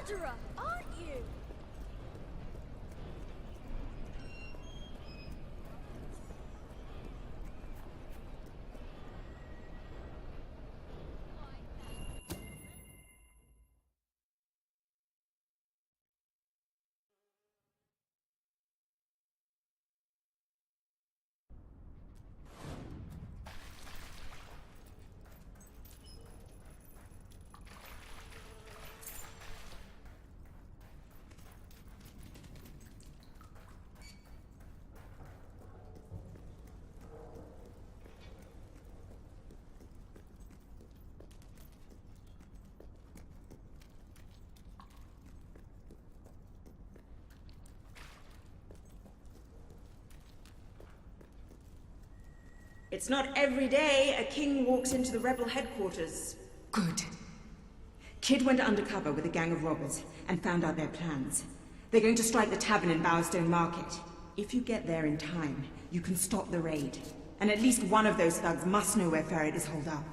murderer, aren't you? It's not every day a king walks into the rebel headquarters. Good. Kid went undercover with a gang of robbers and found out their plans. They're going to strike the tavern in Bowerstone Market. If you get there in time, you can stop the raid. And at least one of those thugs must know where Ferret is holed up.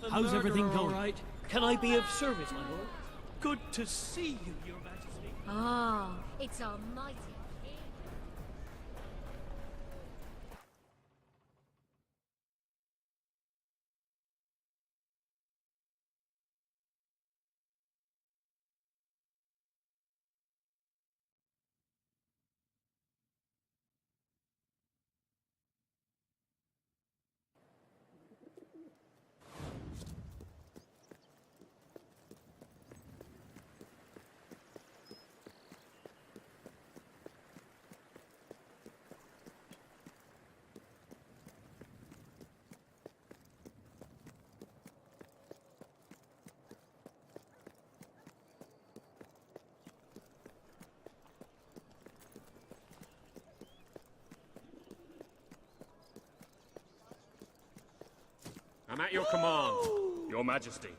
How's everything going? All right. Can I be of service, my lord? Good to see you, your majesty. Ah, it's our mighty king. I'm at your command, your majesty.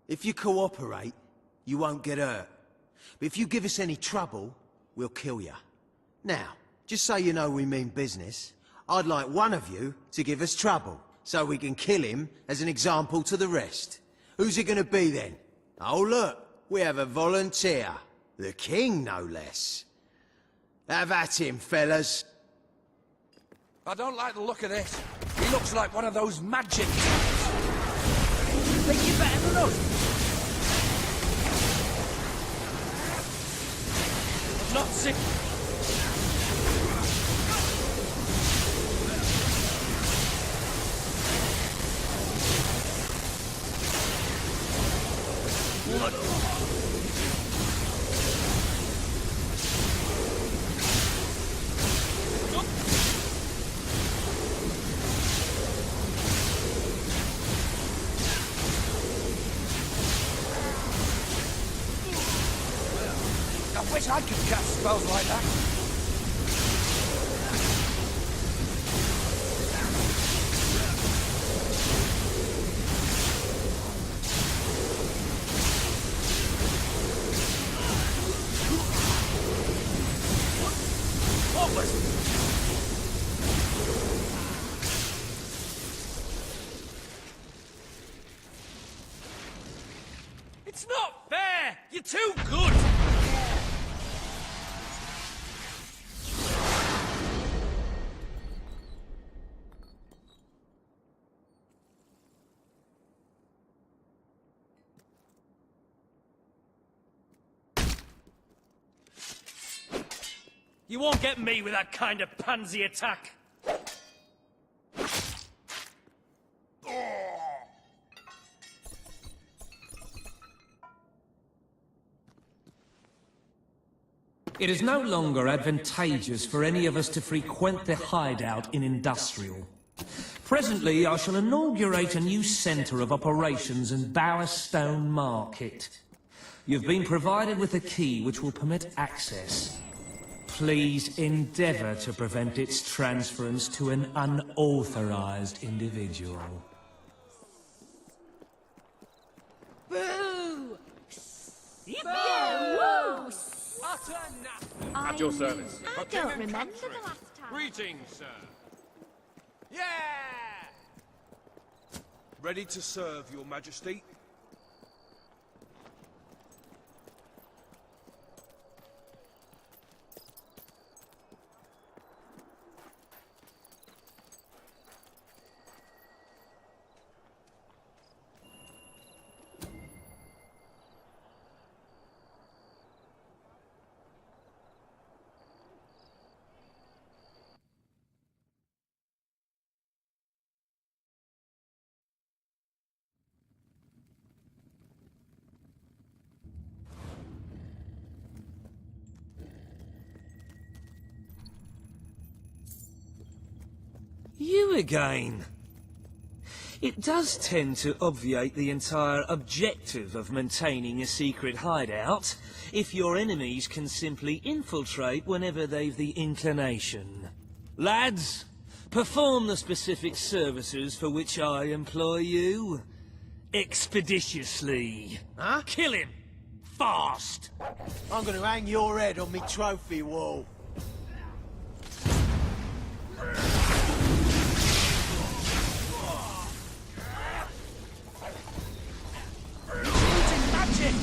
If you cooperate, you won't get hurt. But if you give us any trouble, we'll kill you. Now, just so you know we mean business, I'd like one of you to give us trouble, so we can kill him as an example to the rest. Who's it gonna be then? Oh look, we have a volunteer. The king, no less. Have at him, fellas. I don't like the look of this. He looks like one of those magic types. Think you're better than us? I'm not sick. I wish I could cast spells like that. What was... It's not fair! You're too good! You won't get me with that kind of pansy attack. It is no longer advantageous for any of us to frequent the hideout in Industrial. Presently, I shall inaugurate a new centre of operations in Bowerstone Market. You've been provided with a key which will permit access. Please endeavour to prevent its transference to an unauthorised individual. Boo! Woo! At your service. I don't remember the last time. Greetings, sir. Yeah! Ready to serve, Your Majesty? You again. It does tend to obviate the entire objective of maintaining a secret hideout, if your enemies can simply infiltrate whenever they've the inclination. Lads, perform the specific services for which I employ you. Expeditiously. Huh? Kill him! Fast! I'm gonna hang your head on me trophy wall. Magic!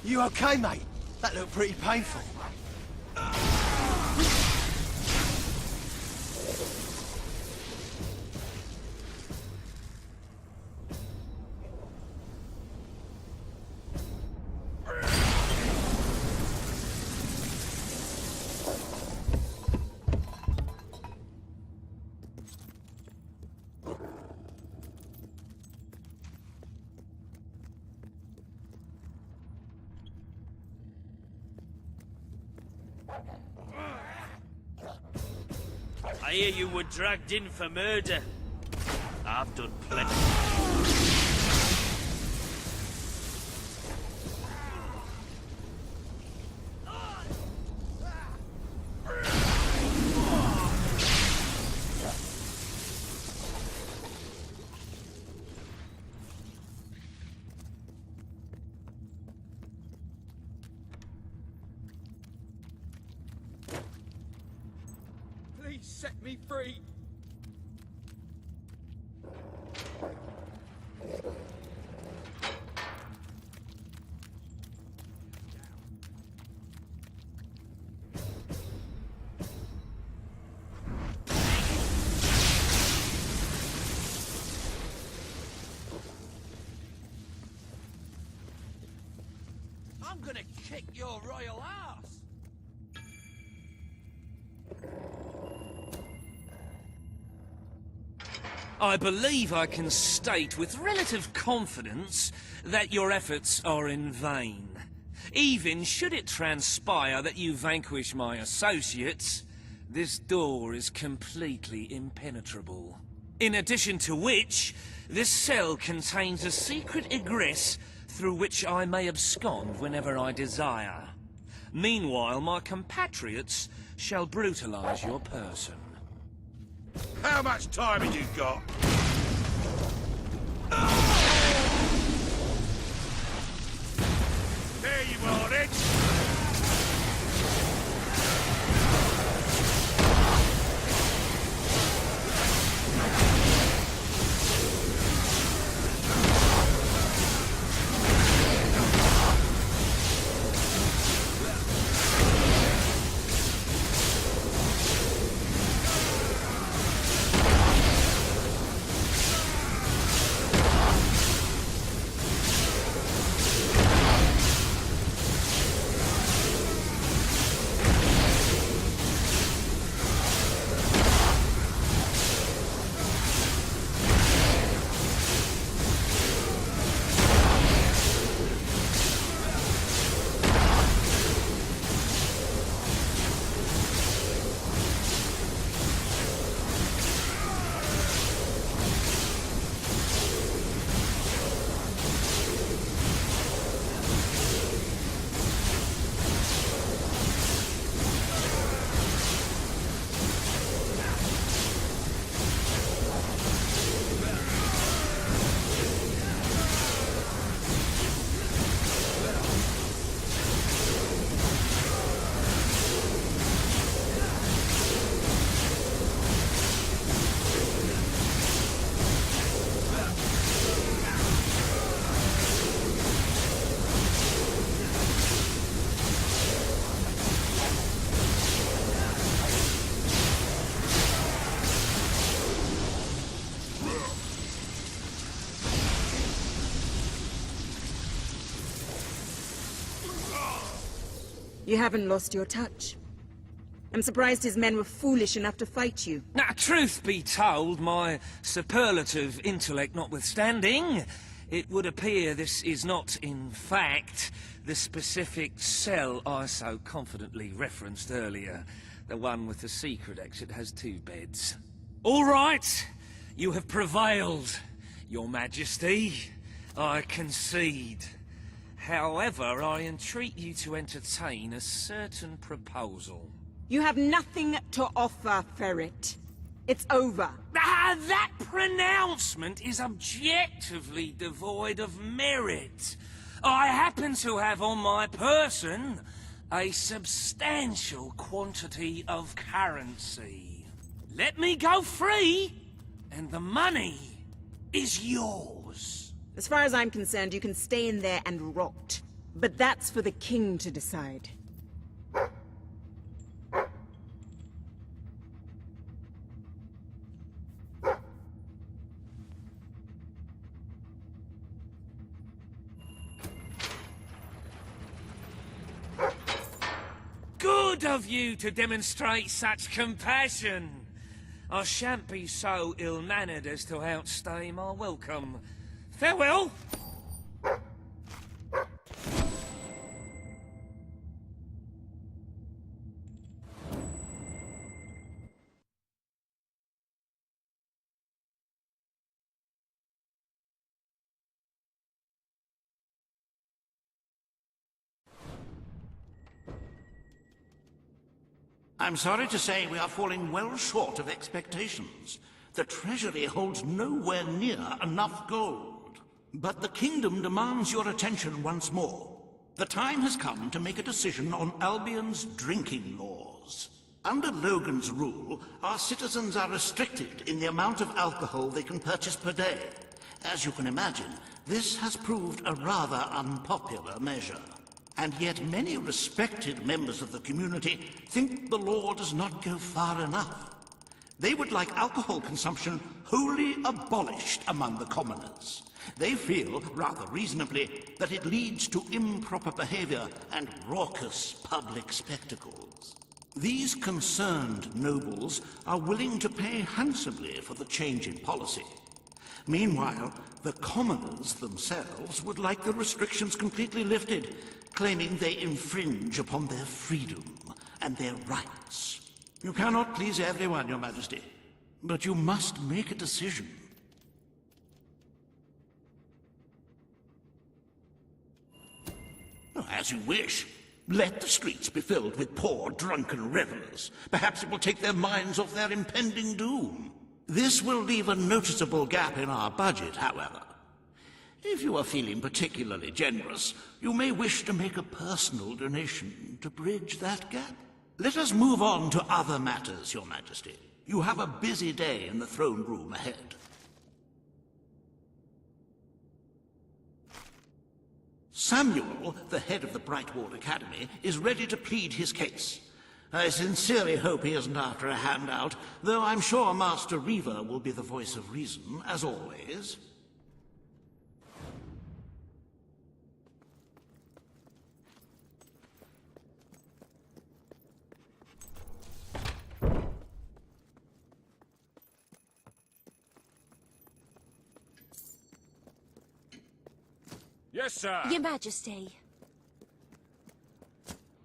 You okay, mate? That looked pretty painful. I hear you were dragged in for murder. I've done plenty. Please set me free! I'm gonna kick your royal ass! I believe I can state with relative confidence that your efforts are in vain. Even should it transpire that you vanquish my associates, this door is completely impenetrable. In addition to which, this cell contains a secret egress through which I may abscond whenever I desire. Meanwhile, my compatriots shall brutalize your person. How much time have you got? There you are, then. You haven't lost your touch. I'm surprised his men were foolish enough to fight you. Now, truth be told, my superlative intellect notwithstanding, it would appear this is not, in fact, the specific cell I so confidently referenced earlier. The one with the secret exit has 2 beds. All right, you have prevailed, Your Majesty. I concede. However, I entreat you to entertain a certain proposal. You have nothing to offer, Ferret. It's over. Ah, that pronouncement is objectively devoid of merit. I happen to have on my person a substantial quantity of currency. Let me go free, and the money is yours. As far as I'm concerned, you can stay in there and rot. But that's for the king to decide. Good of you to demonstrate such compassion. I shan't be so ill-mannered as to outstay my welcome. Farewell! I'm sorry to say we are falling well short of expectations. The treasury holds nowhere near enough gold. But the kingdom demands your attention once more. The time has come to make a decision on Albion's drinking laws. Under Logan's rule, our citizens are restricted in the amount of alcohol they can purchase per day. As you can imagine, this has proved a rather unpopular measure. And yet many respected members of the community think the law does not go far enough. They would like alcohol consumption wholly abolished among the commoners. They feel, rather reasonably, that it leads to improper behavior and raucous public spectacles. These concerned nobles are willing to pay handsomely for the change in policy. Meanwhile, the commoners themselves would like the restrictions completely lifted, claiming they infringe upon their freedom and their rights. You cannot please everyone, Your Majesty, but you must make a decision. As you wish. Let the streets be filled with poor, drunken revelers. Perhaps it will take their minds off their impending doom. This will leave a noticeable gap in our budget, however. If you are feeling particularly generous, you may wish to make a personal donation to bridge that gap. Let us move on to other matters, Your Majesty. You have a busy day in the throne room ahead. Samuel, the head of the Brightwall Academy, is ready to plead his case. I sincerely hope he isn't after a handout, though I'm sure Master Reaver will be the voice of reason, as always. Yes, sir. Your Majesty.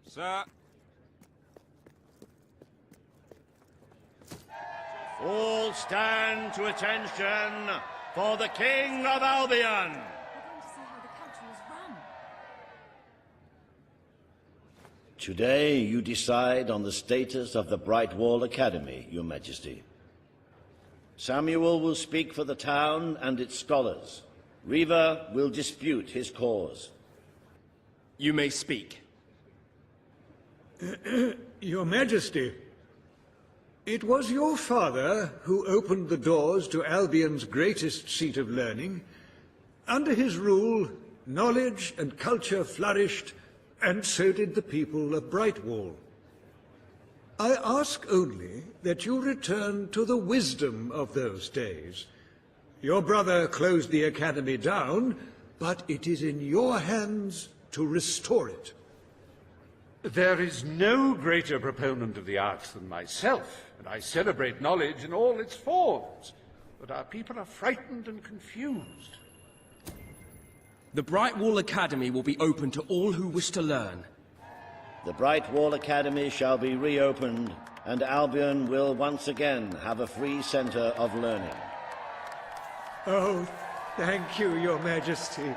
Sir. All stand to attention for the King of Albion. We're going to see how the country is run. Today you decide on the status of the Brightwall Academy, Your Majesty. Samuel will speak for the town and its scholars. Reaver will dispute his cause. You may speak. Your Majesty, it was your father who opened the doors to Albion's greatest seat of learning. Under his rule, knowledge and culture flourished, and so did the people of Brightwall. I ask only that you return to the wisdom of those days. Your brother closed the academy down, but it is in your hands to restore it. There is no greater proponent of the arts than myself, and I celebrate knowledge in all its forms. But our people are frightened and confused. The Bright Wall Academy will be open to all who wish to learn. The Bright Wall Academy shall be reopened, and Albion will once again have a free centre of learning. Oh, thank you, Your Majesty.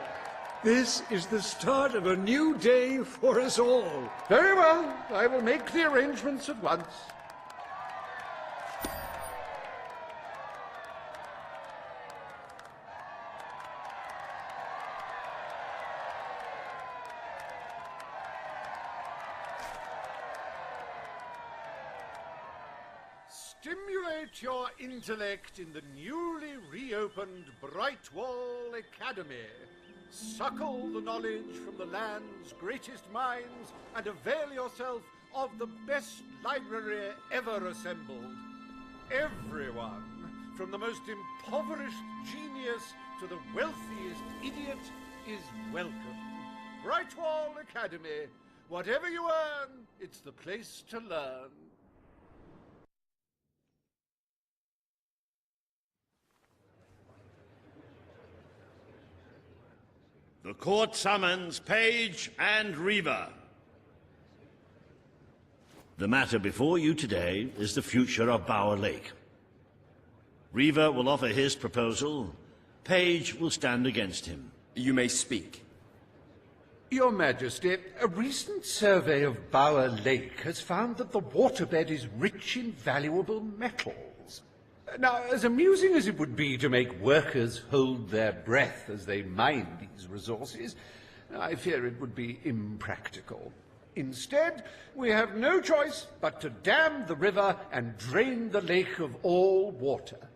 This is the start of a new day for us all. Very well. I will make the arrangements at once. Stimulate your intellect in the newly reopened Brightwall Academy. Suckle the knowledge from the land's greatest minds and avail yourself of the best library ever assembled. Everyone, from the most impoverished genius to the wealthiest idiot, is welcome. Brightwall Academy. Whatever you earn, it's the place to learn. The court summons Page and Reaver. The matter before you today is the future of Bower Lake. Reaver will offer his proposal. Page will stand against him. You may speak. Your Majesty, a recent survey of Bower Lake has found that the waterbed is rich in valuable metals. Now, as amusing as it would be to make workers hold their breath as they mine these resources, I fear it would be impractical. Instead, we have no choice but to dam the river and drain the lake of all water.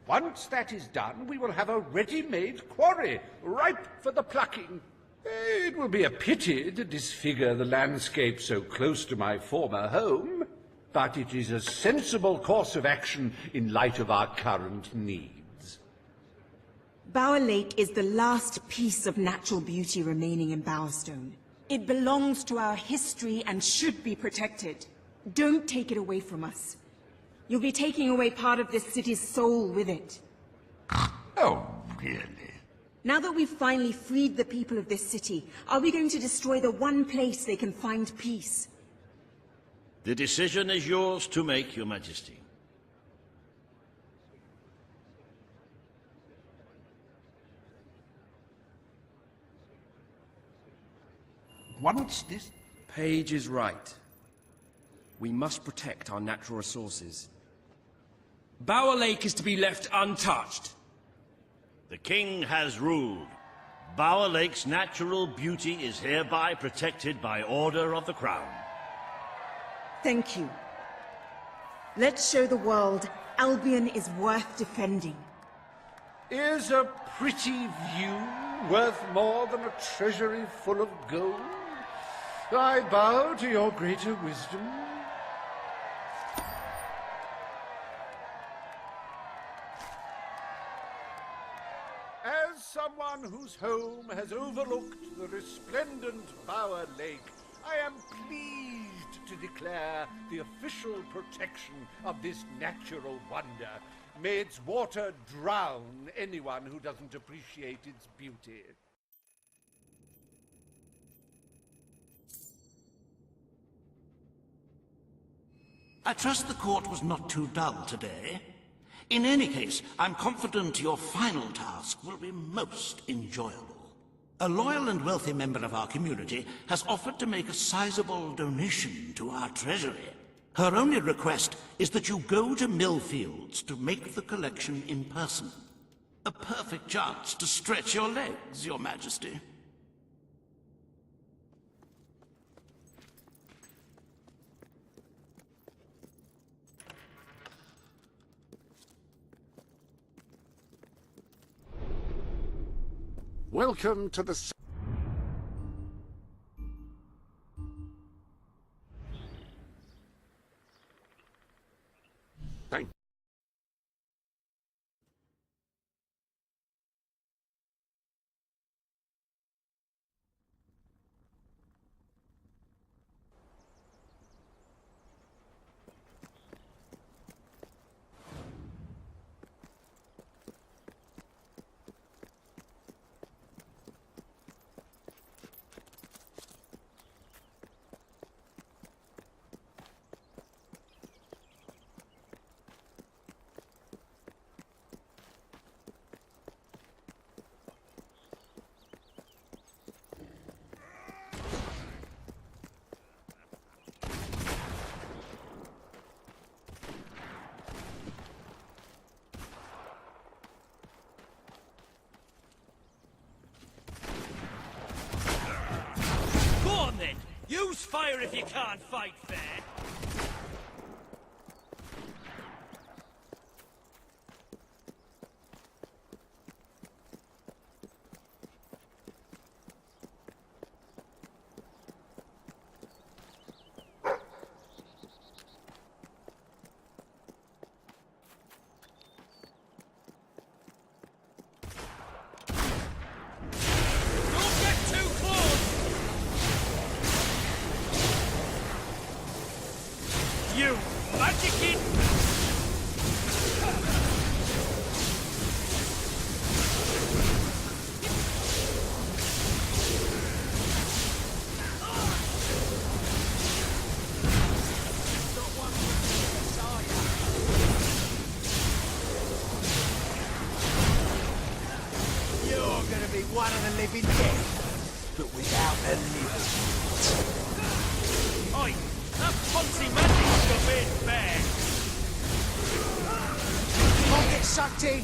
Once that is done, we will have a ready-made quarry, ripe for the plucking. It will be a pity to disfigure the landscape so close to my former home, but it is a sensible course of action in light of our current needs. Bower Lake is the last piece of natural beauty remaining in Bowerstone. It belongs to our history and should be protected. Don't take it away from us. You'll be taking away part of this city's soul with it. Oh, really? Now that we've finally freed the people of this city, are we going to destroy the one place they can find peace? The decision is yours to make, Your Majesty. Once this... Page is right. We must protect our natural resources. Bower Lake is to be left untouched. The King has ruled. Bower Lake's natural beauty is hereby protected by order of the Crown. Thank you. Let's show the world Albion is worth defending. Is a pretty view worth more than a treasury full of gold? I bow to your greater wisdom. As someone whose home has overlooked the resplendent Bower Lake, I am pleased to declare the official protection of this natural wonder. May its water drown anyone who doesn't appreciate its beauty. I trust the court was not too dull today. In any case, I'm confident your final task will be most enjoyable. A loyal and wealthy member of our community has offered to make a sizable donation to our treasury. Her only request is that you go to Millfields to make the collection in person. A perfect chance to stretch your legs, Your Majesty. Welcome to the... Thank fire if you can't fight fair. You magicking! You're gonna be one of the living dead, but without a liver. Oi! That fancy magic stuff ain't fair! Can't get sucked in!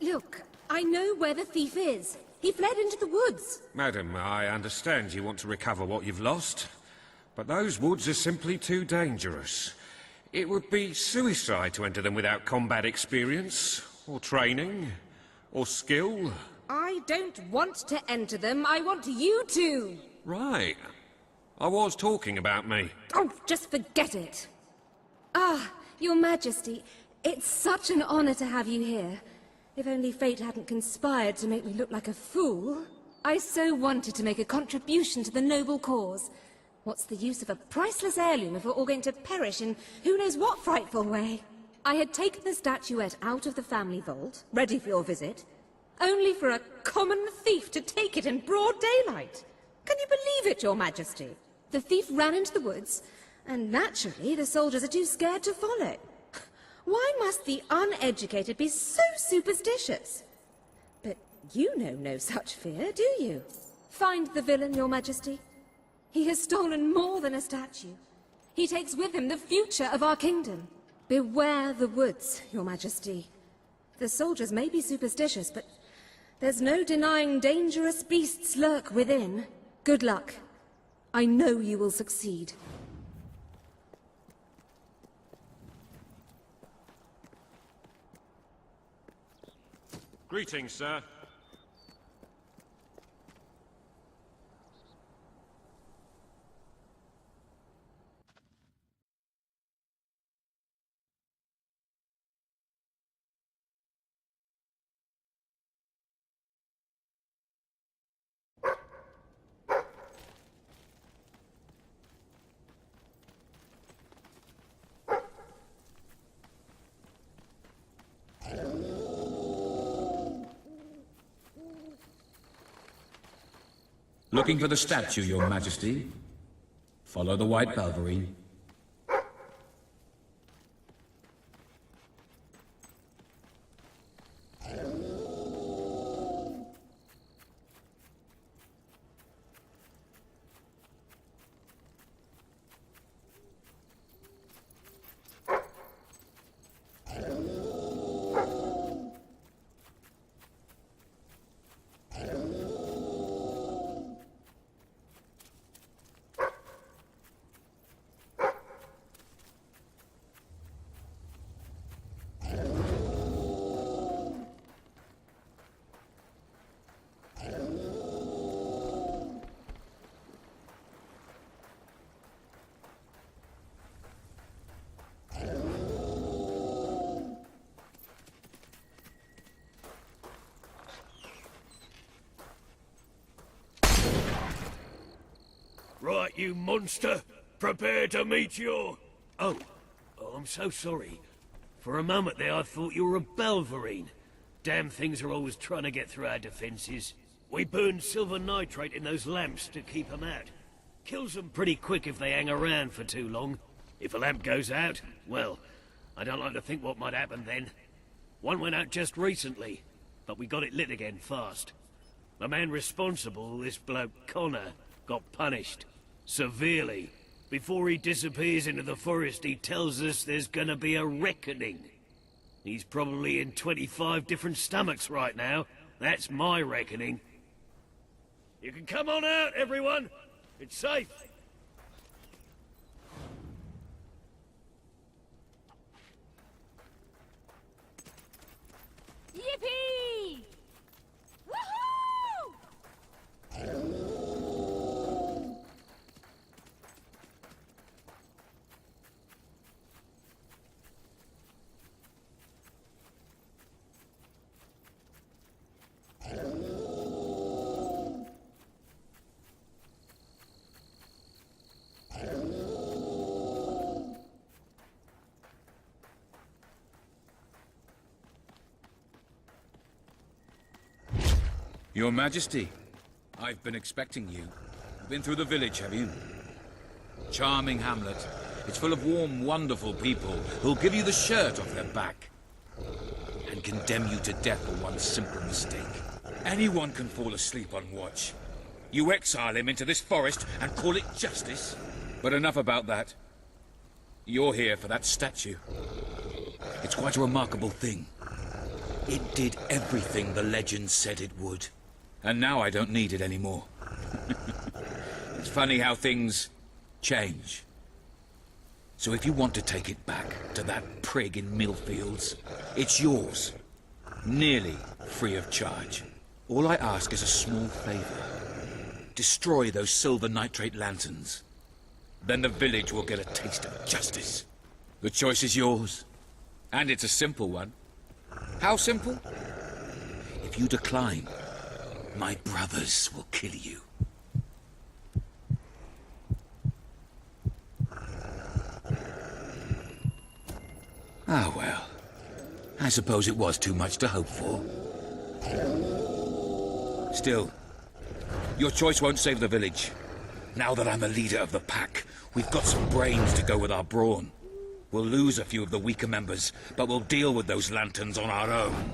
Look, I know where the thief is. He fled into the woods. Madam, I understand you want to recover what you've lost, but those woods are simply too dangerous. It would be suicide to enter them without combat experience, or training, or skill. I don't want to enter them. I want you to. Right. I was talking about me. Oh, just forget it. Ah, Your Majesty, it's such an honor to have you here. If only fate hadn't conspired to make me look like a fool. I so wanted to make a contribution to the noble cause. What's the use of a priceless heirloom if we're all going to perish in who knows what frightful way? I had taken the statuette out of the family vault, ready for your visit, only for a common thief to take it in broad daylight. Can you believe it, Your Majesty? The thief ran into the woods, and naturally the soldiers are too scared to follow. Why must the uneducated be so superstitious? But you know no such fear, do you? Find the villain, Your Majesty. He has stolen more than a statue. He takes with him the future of our kingdom. Beware the woods, Your Majesty. The soldiers may be superstitious, but there's no denying dangerous beasts lurk within. Good luck. I know you will succeed. Greetings, sir. Looking for the statue, Your Majesty. Follow the white Balverine. right, you monster. Prepare to meet your... Oh, I'm so sorry. For a moment there, I thought you were a Belverine. Damn things are always trying to get through our defenses. We burn silver nitrate in those lamps to keep them out. Kills them pretty quick if they hang around for too long. If a lamp goes out, well, I don't like to think what might happen then. One went out just recently, but we got it lit again fast. The man responsible, this bloke Connor, got punished. Severely. Before he disappears into the forest, he tells us there's gonna be a reckoning. He's probably in 25 different stomachs right now. That's my reckoning. You can come on out, everyone. It's safe. Yippee! Woohoo! Your Majesty, I've been expecting you. Been through the village, have you? Charming hamlet. It's full of warm, wonderful people who'll give you the shirt off their back and condemn you to death for one simple mistake. Anyone can fall asleep on watch. You exile him into this forest and call it justice? But enough about that. You're here for that statue. It's quite a remarkable thing. It did everything the legend said it would. And now I don't need it anymore. It's funny how things change. So if you want to take it back to that prig in Millfields, it's yours. Nearly free of charge. All I ask is a small favor. Destroy those silver nitrate lanterns. Then the village will get a taste of justice. The choice is yours. And it's a simple one. How simple? If you decline, my brothers will kill you. Ah, well. I suppose it was too much to hope for. Still, your choice won't save the village. Now that I'm a leader of the pack, we've got some brains to go with our brawn. We'll lose a few of the weaker members, but we'll deal with those lanterns on our own.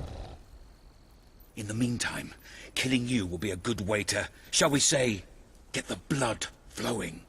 In the meantime, killing you will be a good way to, shall we say, get the blood flowing.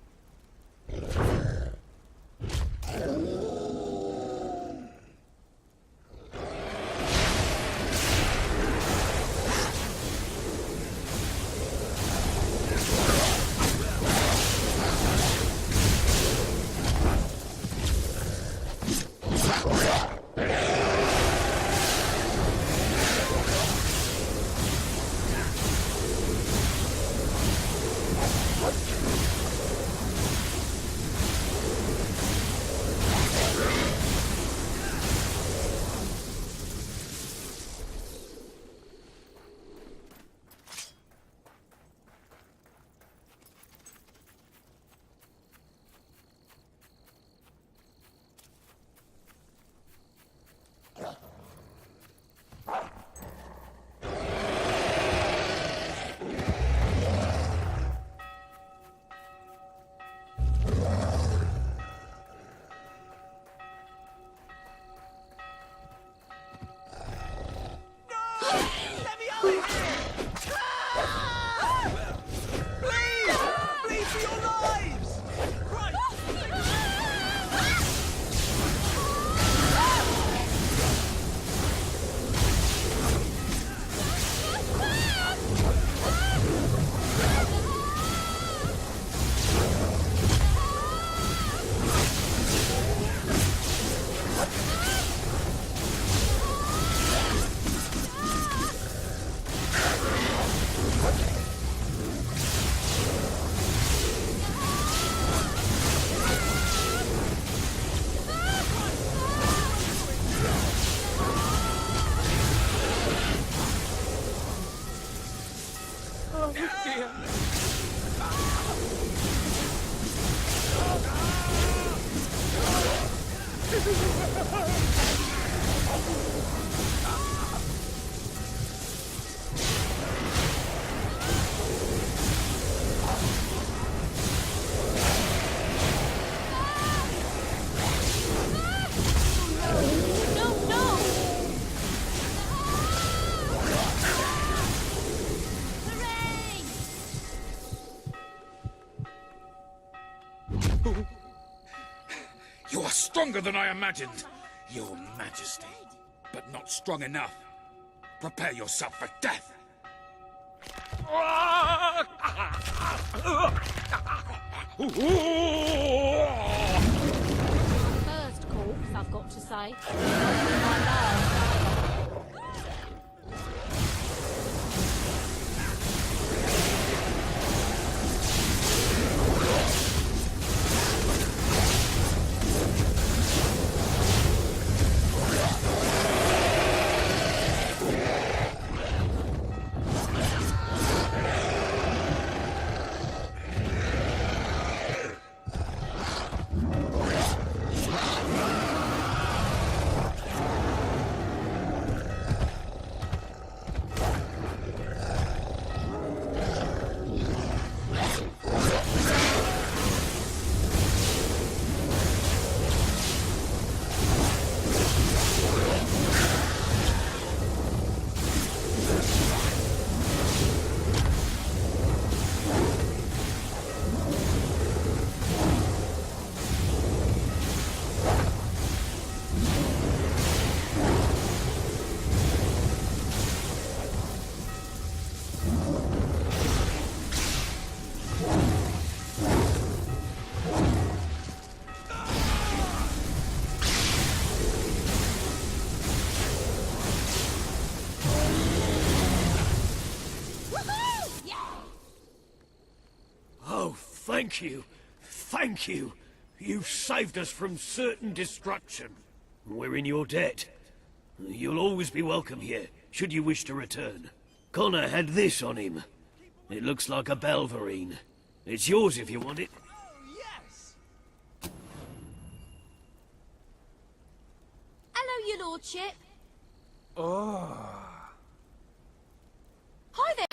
You are stronger than I imagined, Your Majesty. But not strong enough. Prepare yourself for death. First corpse, I've got to say. My love. Thank you. Thank you. You saved us from certain destruction. We're in your debt. You'll always be welcome here, should you wish to return. Connor had this on him. It looks like a Belverine. It's yours if you want it. Hello, your lordship. Oh. Hi there.